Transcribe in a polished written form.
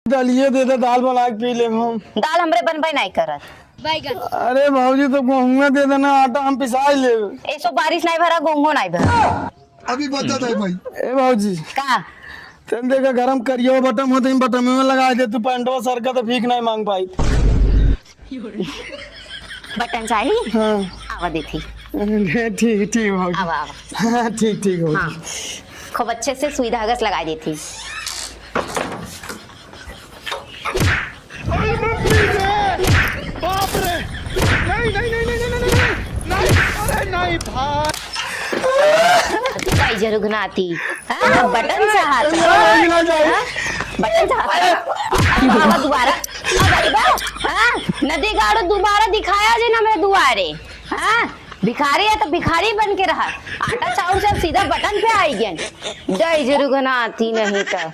दलिए दे दे, दाल बना के पी ले हम। दाल हमरे बनबे नहीं करत। अरे भाजी तो गेहूं दे देना, आटा हम पिसाई ले। ऐसो बारिश नहीं भरा, गोंगो नहीं भरा। अभी बता दे भाई। ए भाजी का तेल देखा गरम करियो, बटम होते बटम में लगा दे, तू पैंटवा सर का तो भीख नहीं मांग पाई। बटन चाहिए? हाँ आवा देती। ठीक ठीक भाजी। आवा आवा। हाँ ठीक ठीक हो। हाँ खूब अच्छे से सुई धागस लगा देती। बाप रे, नहीं नहीं नहीं नहीं नहीं नहीं नहीं, अरे नहीं भाई। काय जरूर आती। हाँ बटन से हाथ। बटन से हाथ। आवा दोबारा। हाँ नदी गाड़ो दोबारा दिखाया जे ना मेरे दुआरे। हाँ भिखारी है तो भिखारी बन के रहा। आटा चाउर सब सीधा बटन पे आई गया। जय जरूर आती नहीं तो।